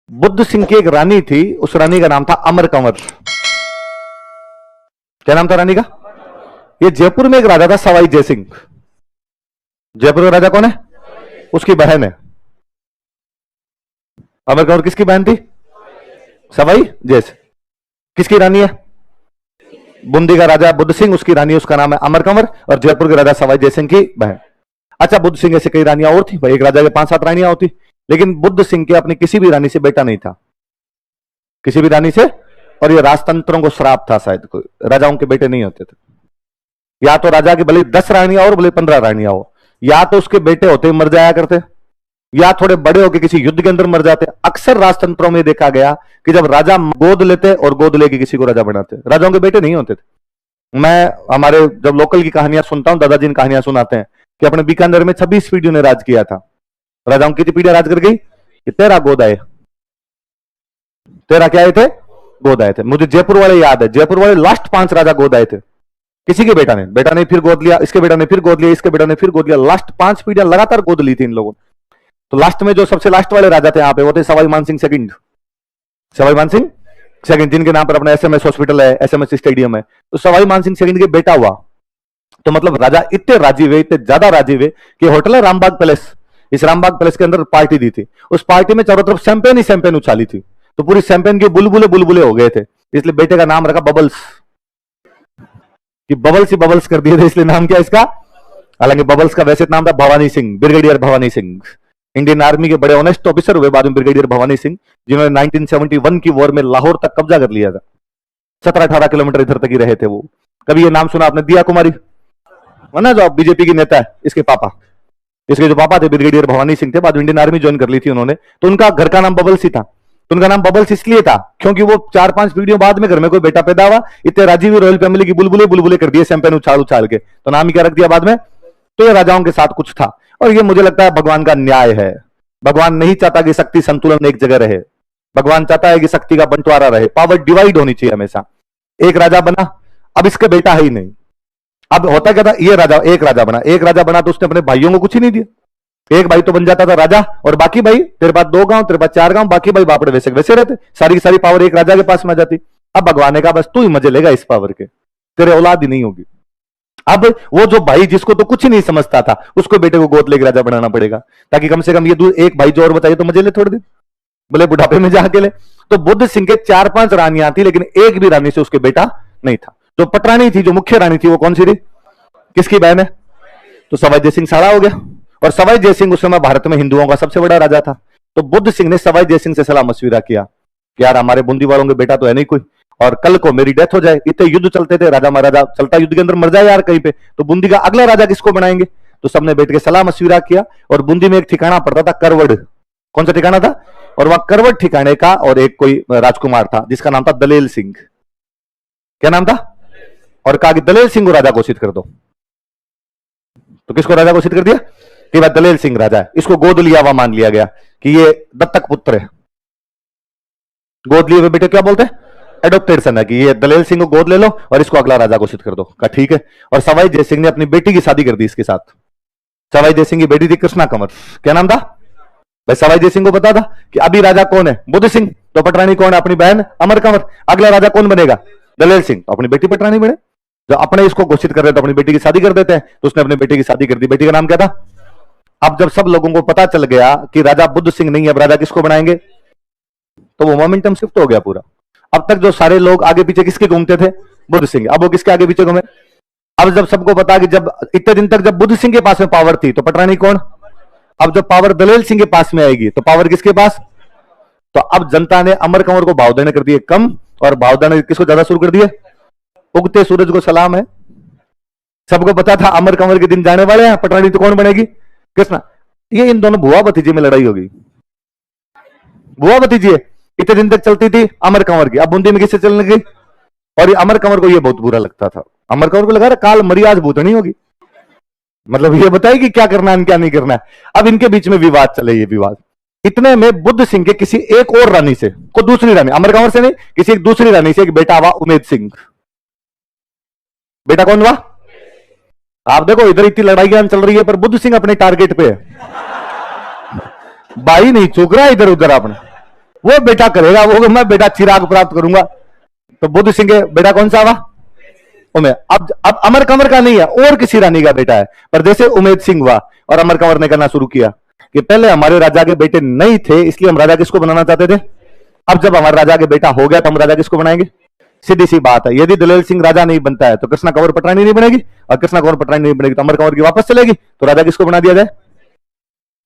बुद्ध सिंह की एक रानी थी, उस रानी का नाम था अमर कंवर। क्या नाम था रानी का? ये जयपुर में एक राजा था सवाई जयसिंह। जयपुर का राजा कौन है? उसकी बहन है अमर कंवर। किसकी बहन थी? सवाई जयसिंह। किसकी रानी है? बूंदी का राजा बुद्ध सिंह, उसकी रानी उसका नाम है अमर कंवर, और जयपुर के राजा सवाई जयसिंह की बहन। अच्छा, बुद्ध सिंह ऐसे कई रानियां और थी भाई, एक राजा के 5-7 रानियां होती, लेकिन बुद्ध सिंह के अपनी किसी भी रानी से बेटा नहीं था, किसी भी रानी से। और ये राजतंत्रों को श्राप था शायद, कोई राजाओं के बेटे नहीं होते थे। या तो राजा की भले 10 रानियां और भले 15 रानियां हो, या तो उसके बेटे होते मर जाया करते, या थोड़े बड़े होकर किसी युद्ध के अंदर मर जाते। अक्सर राजतंत्रों में देखा गया कि जब राजा गोद लेते और गोद लेके किसी को राजा बनाते, राजाओं के बेटे नहीं होते थे। मैं हमारे जब लोकल की कहानियां सुनता हूं, दादाजी कहानियां सुनाते हैं कि अपने बीकानेर में 26 पीढ़ियों ने राज किया था। राजाओं की पीढ़ियां राज कर गई कि 13 गोद आए। 13 क्या आए थे? गोद आए थे। मुझे जयपुर वाले याद है, जयपुर वाले लास्ट 5 राजा गोद आए थे। किसी के बेटा ने फिर गोद लिया, इसके बेटा ने फिर गोद लिया, इसके बेटा ने फिर गोद लिया। लास्ट 5 पीढ़ियां लगातार गोद ली थी इन लोगों ने। तो लास्ट में जो सबसे लास्ट वाले राजा थे यहाँ पे, वो थे सवाई मान सिंह सेकंड। सवाई मान सिंह सेकंड, जिनके नाम पर अपना SMS हॉस्पिटल है, SMS स्टेडियम है। तो सवाई मान सिंह सेकंड के बेटा हुआ। तो मतलब राजा इतने राजी हुए, इतने ज्यादा राजी हुए कि होटल है रामबाग पैलेस, इस रामबाग पैलेस के अंदर पार्टी दी थी। उस पार्टी में चारों तरफ शैंपेन ही शैंपेन उछाली थी, तो पूरी शैंपेन के बुलबुले बुलबुले हो गए थे। इसलिए बेटे का नाम रखा बबल्स, कि बबल्स ही बबल्स कर दिए थे, इसलिए नाम क्या इसका। हालांकि बबल्स का वैसे नाम था Bhavani Singh, brigadier Bhavani Singh. Indian army के बड़े ऑनेस्ट ऑफिसर हुए बाद में ब्रिगेडियर भवानी सिंह, जिन्होंने 1971 की वॉर में लाहौर तक कब्जा कर लिया था। 17-18 किलोमीटर इधर तक ही रहे थे वो। कभी ये नाम सुना आपने? दिया कुमारी है ना, जो बीजेपी की नेता है, इसके पापा, इसके जो पापा थे ब्रिगेडियर भवानी सिंह थे, बाद में इंडियन आर्मी ज्वाइन कर ली थी उन्होंने। तो उनका घर का नाम बबल्स ही था। तो उनका नाम बबल्स इसलिए था क्योंकि वो 4-5 पीढ़ियों बाद में घर में कोई बेटा पैदा हुआ, इतने राजीव रॉयल फैमिली की बुलबुले बुलबुले कर दिए शैंपेन उछाल उछाल के, तो नाम ही क्या रख दिया बाद में। तो ये राजाओं के साथ कुछ था, और ये मुझे लगता है भगवान का न्याय है। भगवान नहीं चाहता कि शक्ति संतुलन एक जगह रहे, भगवान चाहता है कि शक्ति का बंटवारा रहे, पावर डिवाइड होनी चाहिए हमेशा। एक राजा बना, अब इसका बेटा है ही नहीं। अब होता क्या था, ये राजा एक राजा बना तो उसने अपने भाइयों को कुछ ही नहीं दिया। एक भाई तो बन जाता था राजा, और बाकी भाई, तेरे पास 2 गांव, तेरे पास 4 गांव, बाकी भाई बापड़े वैसे वैसे रहते, सारी की सारी पावर एक राजा के पास में आ जाती। अब भगवान ने कहा बस तू ही मजे लेगा इस पावर के, तेरे औलाद ही नहीं होगी। अब वो जो भाई जिसको तो कुछ ही नहीं समझता था, उसको बेटे को गोद लेकर राजा बनाना पड़ेगा, ताकि कम से कम ये एक भाई जो और बताइए तो मजे ले थोड़े दिन, बोले बुढ़ापे में जाके ले। तो बुद्ध सिंह के 4-5 रानियां थी, लेकिन एक भी रानी से उसके बेटा नहीं था। जो पटरानी थी, जो मुख्य रानी थी, वो कौन सी थी? किसकी बहन है? तो सवाई जयसिंह साड़ा हो गया। और सवाई जयसिंह उस समय भारत में हिंदुओं का सबसे बड़ा राजा था। तो बुद्ध सिंह ने सवाई जयसिंह से सलाह मशविरा किया कि यार हमारे बूंदी वालों के बेटा तो है नहीं कोई, और कल को मेरी डेथ हो जाए, इतने युद्ध चलते थे, राजा महाराजा चलता युद्ध के अंदर मर जाए यार कहीं पे, तो बूंदी का अगला राजा किसको बनाएंगे। तो सबने बैठ के सलाह मशविरा किया, और बूंदी में एक ठिकाना पड़ता था करवड़। कौन सा ठिकाना था? और वहां करवड़ ठिकाने का और एक कोई राजकुमार था जिसका नाम था दलेल सिंह। क्या नाम था? और कहा कि दलेल सिंह को राजा घोषित कर दो। तो किसको राजा घोषित कर दिया? कि भाई दलेल सिंह राजा है। इसको गोद लिया हुआ मान लिया गया कि ये दत्तक पुत्र है। गोद लिए हुए बेटे क्या बोलते हैं? एडॉप्टेड सन है, कि ये दलेल सिंह को गोद ले लो और इसको अगला राजा घोषित कर दो। कहा ठीक है। और सवाई जयसिंह ने अपनी बेटी की शादी कर दी इसके साथ। सवाई जयसिंह की बेटी थी कृष्णा कंवर। क्या नाम था भाई? सवाई जयसिंह को पता था कि अभी राजा कौन है? बुद्ध सिंह। तो पटरानी कौन है? अपनी बहन अमर कंवर। अगला राजा कौन बनेगा? दलेल सिंह। तो अपनी बेटी पटरानी बने। जो अपने इसको घोषित कर रहे तो अपनी बेटी की शादी कर देते हैं, तो उसने अपनी बेटी की शादी कर दी। बेटी का नाम क्या था? अब जब सब लोगों को पता चल गया कि राजा बुद्ध सिंह नहीं है, अब राजा किसको बनाएंगे, तो वो मोमेंटम शिफ्ट हो गया पूरा। अब तक जो सारे लोग आगे पीछे किसके घूमते थे? बुद्ध सिंह। अब वो किसके आगे पीछे घूमे? अब जब सबको पता कि जब इतने दिन तक जब बुद्ध सिंह के पास में पावर थी, तो पटरानी कौन? अब जब पावर दलेल सिंह के पास में आएगी, तो पावर किसके पास? तो अब जनता ने अमर कंवर को भाव देने कर दिए कम, और भाव देने किसको ज्यादा शुरू कर दिए? उगते सूरज को सलाम है। सबको पता था अमर कंवर के दिन जाने वाले हैं, पटरानी तो कौन बनेगी? कृष्णा। ये इन दोनों बुआ भतीजे में लड़ाई होगी। बुआ भतीजी इतने दिन तक चलती थी अमर कंवर की, अब बूंदी में किससे चलने गई? और ये अमर कंवर को ये बहुत बुरा लगता था। अमर कंवर को लगा रहा काल मरियाज भूतनी होगी, मतलब ये बताएगी क्या करना है क्या नहीं करना है। अब इनके बीच में विवाद चले, ये विवाद। इतने में बुद्ध सिंह के किसी एक और रानी से, को दूसरी रानी, अमर कंवर से नहीं, किसी एक दूसरी रानी से एक बेटा हुआ, उमेद सिंह। बेटा कौन हुआ? आप देखो इधर इतनी लड़ाइयां चल रही है, पर बुद्ध सिंह अपने टारगेट पे है। भाई नहीं चूक रहा इधर उधर आपने। वो बेटा करेगा, वो मैं बेटा चिराग प्राप्त करूंगा। तो बुद्ध सिंह के बेटा कौन सा हुआ? उमेद। अब अमर कंवर का नहीं है, और किसी रानी का बेटा है। पर जैसे उमेद सिंह हुआ और अमर कंवर ने करना शुरू किया कि पहले हमारे राजा के बेटे नहीं थे, इसलिए हम राजा किसको बनाना चाहते थे। अब जब हमारे राजा के बेटा हो गया तो हम राजा किसको बनाएंगे? सीधी सी बात है, यदि दलेल सिंह राजा नहीं बनता है तो कृष्णा कंवर पटरानी नहीं बनेगी, और कृष्णा कंवर पटरानी नहीं बनेगी तो अमर कंवर की वापस चलेगी। तो राजा किसको बना दिया जाए?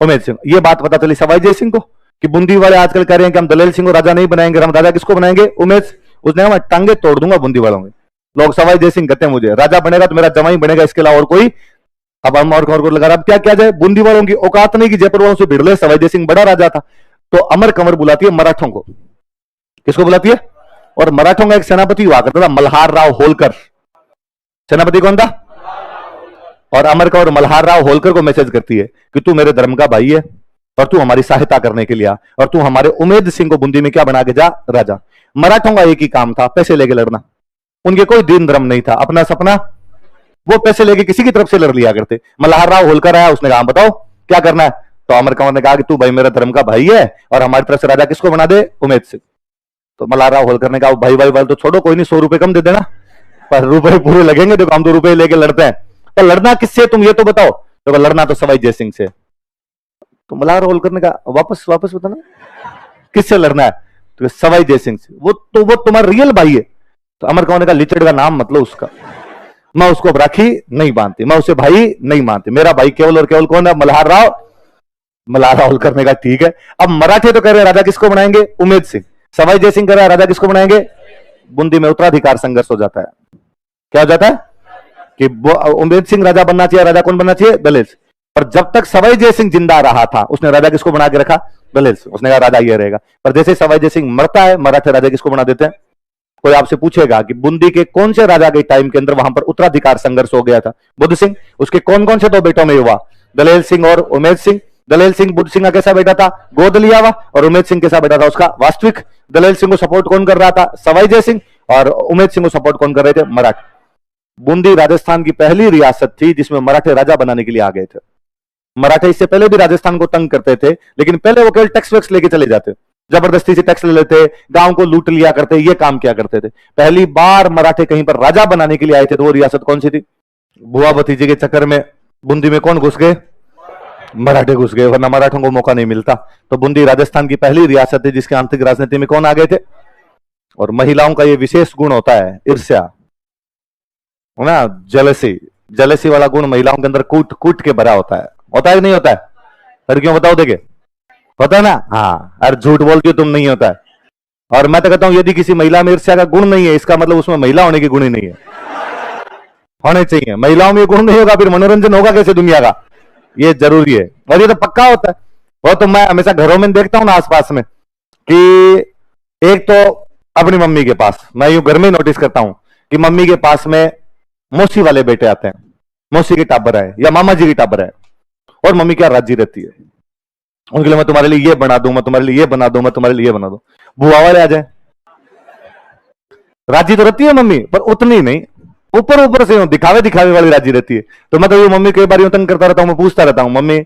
उमेद सिंह। ये बात पता चली सवाई जय सिंह को कि बूंदी वाले आजकल कह रहे हैं कि हम दलेल सिंह को राजा नहीं बनाएंगे, हम राजा किसको बनाएंगे? उमेद। उसने मैं टांगे तोड़ दूंगा बूंदी वालों में। लोग सवाई जय सिंह कहते हैं मुझे राजा बनेगा तो मेरा जमाई बनेगा, इसके अलावा और कोई। अब हम और को लगा, अब क्या किया जाए? बूंदी वालों की औकात नहीं कि जयपुर वालों से भिड़ ले, सवाई जय सिंह बड़ा राजा था। तो अमर कंवर बुलाती है मराठों को। किसको बुलाती है? और मराठों का एक सेनापति हुआ करता था मल्हार राव होलकर। सेनापति कौन था? और अमर कंवर मल्हार राव होलकर को मैसेज करती है कि तू मेरे धर्म का भाई है और तू हमारी सहायता करने के लिए आ, और तू हमारे उमेद सिंह को बूंदी में क्या बना के जा? राजा। मराठों का एक ही काम था, पैसे लेके लड़ना। उनके कोई दीन धर्म नहीं था, अपना सपना। वो पैसे लेके किसी की तरफ से लड़ लिया करते। मल्हार राव होलकर आया, उसने कहा बताओ क्या करना है? तो अमर कंवर ने कहा कि तू भाई मेरा धर्म का भाई है और हमारी तरफ से राजा किसको बना दे? उमेद सिंह। तो मल्हार राव होलकर ने कहा भाई भाई भाई तो छोड़ो, कोई नहीं, 100 रुपए कम दे देना, पर रुपए पूरे लगेंगे। तो हम 2 रुपए लेके लड़ते हैं। तो लड़ना किससे तुम ये तो बताओ? तो लड़ना तो सवाई जय सिंह से। तो मल्हार राव होलकर ने कहा वापस वापस बताना किससे लड़ना है? तो सवाई जय सिंह से। वो तुम्हारा रियल भाई है। तो अमर कंवर ने कहा लिचड़ का नाम मतलब उसका, मैं उसको राखी नहीं बांधती, मैं उसे भाई नहीं मानती, मेरा भाई केवल और केवल कौन है? मल्हार राव। मल्हार राव होलकर ने कहा ठीक है। अब मराठे तो कह रहे हैं राजा किसको बनाएंगे? उमेद सिंह। सवाई जय सिंह कह रहा है राजा किसको बनाएंगे? बूंदी में उत्तराधिकार संघर्ष हो जाता है। क्या हो जाता है कि उमेद सिंह राजा बनना चाहिए, राजा कौन बनना चाहिए? दलेल सिंह। पर जब तक सवाई जय सिंह जिंदा रहा था उसने राजा किसको बना के रखा? दलेल सिंह। उसने कहा राजा ये रहेगा। पर जैसे सवाई जय सिंह मरता है, मराठे राजा किसको बना देते हैं? कोई आपसे पूछेगा कि बूंदी के कौन से राजा के टाइम के अंदर वहां पर उत्तराधिकार संघर्ष हो गया था? बुद्ध सिंह। उसके कौन कौन से 2 बेटों में हुआ? दलेल सिंह और उमेद सिंह। दलेल सिंह बुद्ध सिंह का कैसा बेटा था? गोद लिया हुआ। और उमेद सिंह कैसा बेटा था उसका? वास्तविक। दलेल सिंह को सपोर्ट कौन कर रहा था? सवाई जय सिंह। और उमेद सिंह को सपोर्ट कौन कर रहे थे? मराठे। बूंदी राजस्थान की पहली रियासत थी जिसमें मराठे राजा बनाने के लिए आ गए थे। मराठे इससे पहले भी राजस्थान को तंग करते थे, लेकिन पहले वो केवल टैक्स वैक्स लेके चले जाते, जबरदस्ती से टैक्स ले लेते, गांव को लूट लिया करते, ये काम किया करते थे। पहली बार मराठे कहीं पर राजा बनाने के लिए आए थे तो वो रियासत कौन सी थी? बुआ भतीजे के चक्कर में बूंदी में कौन घुस गए? मराठे घुस गए, वरना मराठों को मौका नहीं मिलता। तो बूंदी राजस्थान की पहली रियासत है जिसके आंतरिक राजनीति में कौन आ गए थे? और महिलाओं का ये विशेष गुण होता है ईर्ष्या, है ना, जेलसी। जेलसी वाला गुण महिलाओं के अंदर कूट कूट के भरा होता है कि नहीं होता है? लड़कियों बताओ देखे, होता है ना? हाँ, अरे झूठ बोलती हो तुम, नहीं होता है। और मैं तो कहता हूं यदि किसी महिला में ईर्ष्या का गुण नहीं है, इसका मतलब उसमें महिला होने की गुण ही नहीं है। होने चाहिए। महिलाओं में गुण नहीं होगा फिर मनोरंजन होगा कैसे दुनिया का? ये जरूरी है, और ये तो पक्का होता है। वो तो मैं हमेशा घरों में देखता हूं ना आसपास में कि एक तो अपनी मम्मी के पास, मैं यूं घर में नोटिस करता हूं कि मम्मी के पास में मौसी वाले बेटे आते हैं, मौसी की टाबर है या मामा जी की टाबर है, और मम्मी क्या राजी रहती है उनके लिए, मैं तुम्हारे लिए ये बना दूं, मैं तुम्हारे लिए ये बना दूं, मैं तुम्हारे लिए ये बना दूं। बुआ वाले आ जाए, राजी तो रहती है मम्मी पर उतनी नहीं, ऊपर ऊपर से दिखावे दिखावे वाली राजी रहती है। तो मैं तो ये मम्मी कई बार यूं तंग करता रहता हूं, मैं पूछता रहता हूं मम्मी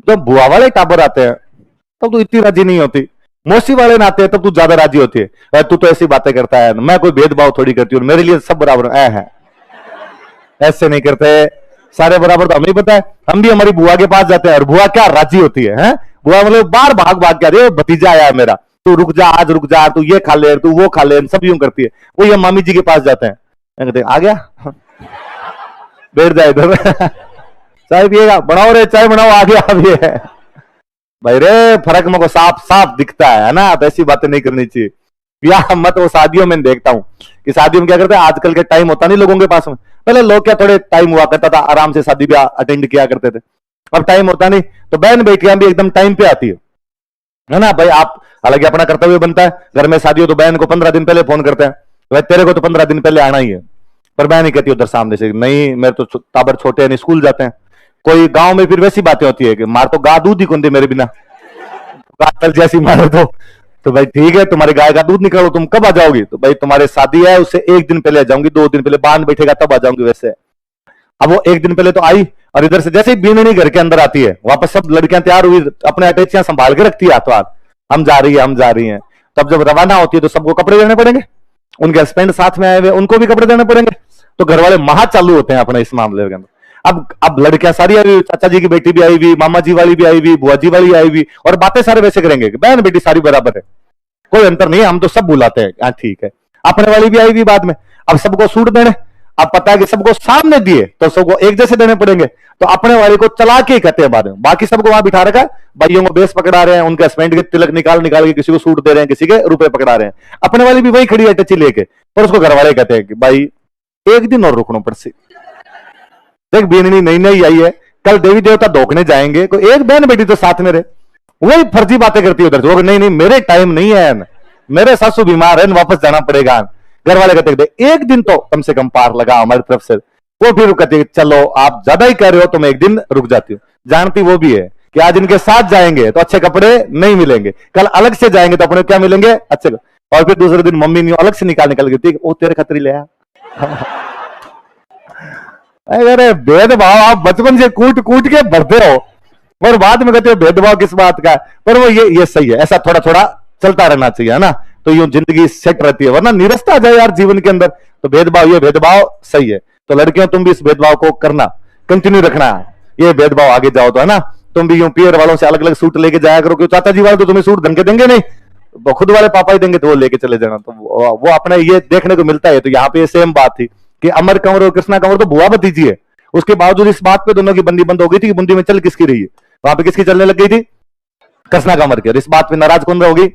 जब बुआ वाले टाबर आते हैं तब तो इतनी राजी नहीं होती, मौसी वाले ना आते हैं तब तू ज्यादा राजी होती है। तू तो ऐसी बातें करता है, मैं कोई भेदभाव थोड़ी करती हूँ, मेरे लिए सब बराबर है। ऐसे नहीं करते, सारे बराबर तो हमें पता है। हम भी हमारी बुआ के पास जाते हैं और बुआ क्या राजी होती है? बुआ मतलब बार भाग भाग के, अरे भतीजा आया है मेरा, तू रुक जा, आज रुक जा, तू ये खा ले, तू वो खा ले, सब यूं करती है। वो ये मामी जी के पास जाते हैं, कहते आ गया बैठ जाए इधर चाय पिएगा, बनाओ रे चाय बनाओ, आ गया अभी है भाई रे। फर्क मेरे को साफ साफ दिखता है ना, तो ऐसी बातें नहीं करनी चाहिए। या मत, वो शादियों में देखता हूं कि शादियों में क्या करते हैं, आजकल के टाइम होता नहीं लोगों के पास में। पहले लोग क्या थोड़े टाइम हुआ करता था, आराम से शादी ब्याह अटेंड किया करते थे। अब टाइम होता नहीं, तो बहन बेटियां भी एकदम टाइम पे आती है ना भाई। आप हालांकि अपना कर्तव्य बनता है, घर में शादी हो तो बहन को 15 दिन पहले फोन करते हैं, भाई तेरे को तो 15 दिन पहले आना ही है। पर बहन ही कहती है उधर सामने से, नहीं मेरे तो टाबर छोटे हैं, स्कूल जाते हैं। कोई गांव में फिर वैसी बातें होती है कि मार तो गा दूध ही कौन दे मेरे बिना, गातल जैसी मारो तो भाई ठीक है, तुम्हारे गाय का दूध निकालो, तुम कब आ जाओगी? तो भाई तुम्हारे शादी है उससे 1 दिन पहले आ जाऊंगी, 2 दिन पहले बांध बैठेगा तब आ जाऊंगी वैसे। अब वो 1 दिन पहले तो आई, और इधर से जैसे ही बीननी घर के अंदर आती है, वापस सब लड़कियां तैयार हुई, अपने अटैचियां संभाल के रखती है हाथों हाथ, हम जा रही है हम जा रही हैं। तब जब रवाना होती है तो सबको कपड़े देने पड़ेंगे, उनके हस्बैंड साथ में आए हुए उनको भी कपड़े देने पड़ेंगे। तो घर वाले महा चालू होते हैं अपने इस मामले के अंदर। अब लड़कियां सारी आई हुई, चाचा जी की बेटी भी आई हुई, मामा जी वाली भी आई हुई, बुआ जी वाली आई हुई, और बातें सारे वैसे करेंगे कि बहन बेटी सारी बराबर है, कोई अंतर नहीं है, हम तो सब बुलाते हैं। हाँ ठीक है। अपने वाली भी आई हुई बाद में। अब सबको सूट देने, अब पता है कि सबको सामने दिए तो सबको एक जैसे देने पड़ेंगे, तो अपने वाली को चला के कहते हैं बाद में। बाकी सबको वहां बिठा रखा, भाइयों को बेस पकड़ा रहे हैं, उनके हस्बैंड के तिलक निकाल निकाल के किसी को सूट दे रहे हैं, किसी के रुपए पकड़ा रहे हैं। अपने वाली भी वही खड़ी है टची लेके, पर उसको घर वाले कहते हैं कि भाई एक दिन और रुकनो पड़सी, देख बीननी नई नई आई है, कल देवी देवता धोखने जाएंगे, कोई एक बहन बेटी तो साथ में रहे। वही फर्जी बातें करती है उधर से, नहीं नहीं मेरे टाइम नहीं है, मेरे सासू बीमार है, वापस जाना पड़ेगा। घर वाले कहते एक दिन तो कम से कम पार लगा हमारी तरफ से। वो फिर कहते चलो आप ज्यादा ही कह रहे हो तो मैं एक दिन रुक जाती हूँ। जानती वो भी है कि आज इनके साथ जाएंगे तो अच्छे कपड़े नहीं मिलेंगे, कल अलग से जाएंगे तो अपने क्या मिलेंगे, अच्छे। और फिर दूसरे दिन मम्मी नहीं अलग से निकाल निकाल के वो तेरे खतरी ले आया। अरे भेदभाव आप बचपन से कूट कूट के भरते हो और बाद में कहते हो भेदभाव किस बात का। पर वो ये सही है, ऐसा थोड़ा थोड़ा चलता रहना चाहिए, है ना, तो यूं जिंदगी सेट रहती है, वरना निरस्ता आ जाए यार जीवन के अंदर। तो भेदभाव, ये भेदभाव सही है। तो लड़कियों तुम भी इस भेदभाव को करना, कंटिन्यू रखना, ये भेदभाव आगे जाओ तो, है ना। तुम भी यूं पियर वालों से अलग अलग सूट लेके जाया करो, क्योंकि चाचा जी वाले तो तुम्हें सूट ढंग के देंगे नहीं, वो खुद वाले पापा ही देंगे, तो वो लेके चले जाना। तो वो अपने ये देखने को मिलता है। तो यहाँ पे सेम बात थी कि अमर कंवर और कृष्णा कंवर तो बुआ भतीजी है, उसके बावजूद इस बात पे दोनों की बंदी बंद हो गई थी कि बंदी में चल किसकी रही है। वहां पे किसकी चलने लग गई थी, कृष्णा कंवर की। और इस बात पे नाराज कौन रहोगी,